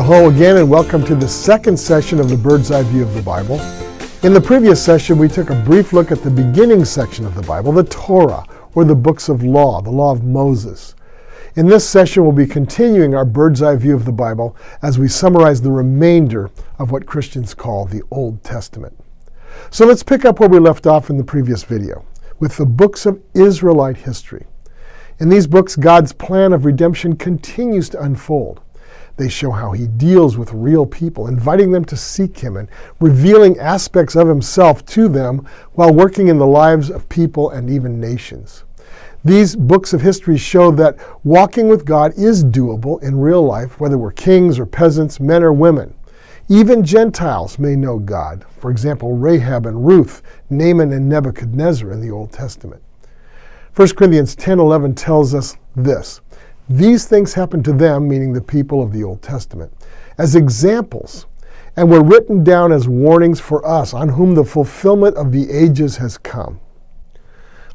Well, hello again and welcome to the second session of the Bird's Eye View of the Bible. In the previous session, we took a brief look at the beginning section of the Bible, the Torah, or the books of law, the law of Moses. In this session, we'll be continuing our Bird's Eye View of the Bible as we summarize the remainder of what Christians call the Old Testament. So let's pick up where we left off in the previous video, with the books of Israelite history. In these books, God's plan of redemption continues to unfold. They show how he deals with real people, inviting them to seek him and revealing aspects of himself to them while working in the lives of people and even nations. These books of history show that walking with God is doable in real life, whether we're kings or peasants, men or women. Even Gentiles may know God. For example, Rahab and Ruth, Naaman and Nebuchadnezzar in the Old Testament. 1 Corinthians 10:11 tells us this: these things happened to them, meaning the people of the Old Testament, as examples, and were written down as warnings for us, on whom the fulfillment of the ages has come.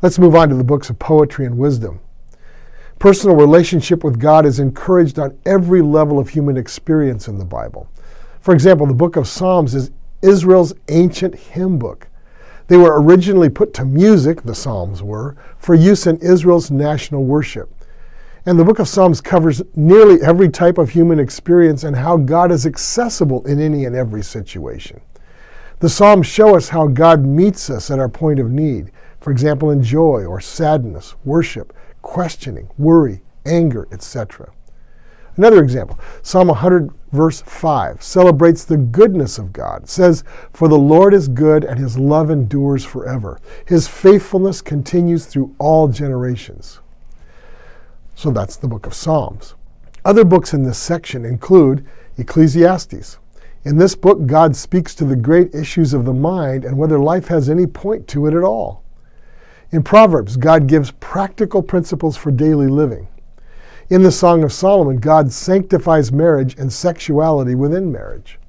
Let's move on to the books of poetry and wisdom. Personal relationship with God is encouraged on every level of human experience in the Bible. For example, the book of Psalms is Israel's ancient hymn book. They were originally put to music, the Psalms were, for use in Israel's national worship. And the book of Psalms covers nearly every type of human experience and how God is accessible in any and every situation. The Psalms show us how God meets us at our point of need, for example, in joy or sadness, worship, questioning, worry, anger, etc. Another example, Psalm 100 verse 5 celebrates the goodness of God. It says, "For the Lord is good and his love endures forever. His faithfulness continues through all generations." So that's the book of Psalms. Other books in this section include Ecclesiastes. In this book, God speaks to the great issues of the mind and whether life has any point to it at all. In Proverbs, God gives practical principles for daily living. In the Song of Solomon, God sanctifies marriage and sexuality within marriage.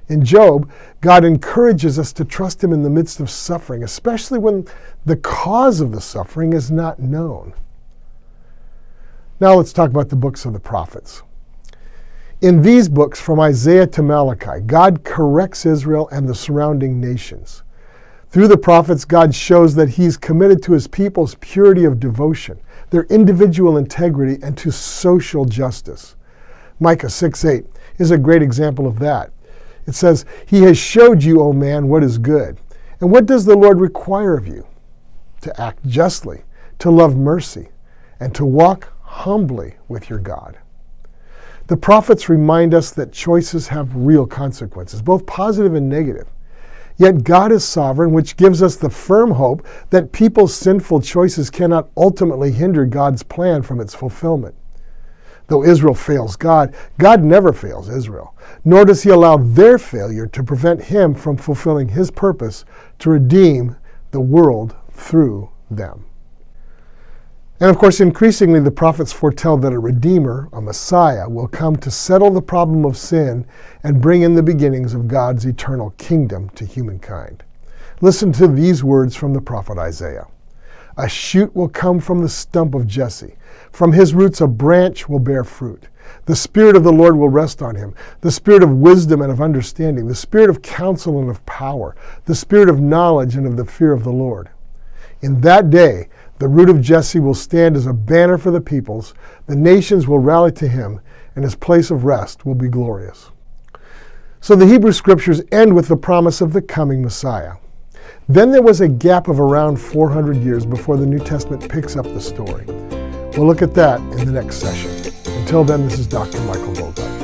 In Job, God encourages us to trust him in the midst of suffering, especially when the cause of the suffering is not known. Now let's talk about the books of the prophets. In these books, from Isaiah to Malachi, God corrects Israel and the surrounding nations. Through the prophets, God shows that he's committed to his people's purity of devotion, their individual integrity, and to social justice. Micah 6:8 is a great example of that. It says, "He has showed you, O man, what is good. And what does the Lord require of you? To act justly, to love mercy, and to walk humbly with your God." The prophets remind us that choices have real consequences, both positive and negative. Yet God is sovereign, which gives us the firm hope that people's sinful choices cannot ultimately hinder God's plan from its fulfillment. Though Israel fails God, God never fails Israel, nor does he allow their failure to prevent him from fulfilling his purpose to redeem the world through them. And of course, increasingly, the prophets foretell that a Redeemer, a Messiah, will come to settle the problem of sin and bring in the beginnings of God's eternal kingdom to humankind. Listen to these words from the prophet Isaiah. "A shoot will come from the stump of Jesse. From his roots a branch will bear fruit. The Spirit of the Lord will rest on him, the Spirit of wisdom and of understanding, the Spirit of counsel and of power, the Spirit of knowledge and of the fear of the Lord. In that day, the root of Jesse will stand as a banner for the peoples. The nations will rally to him, and his place of rest will be glorious." So the Hebrew Scriptures end with the promise of the coming Messiah. Then there was a gap of around 400 years before the New Testament picks up the story. We'll look at that in the next session. Until then, this is Dr. Michael Bogart.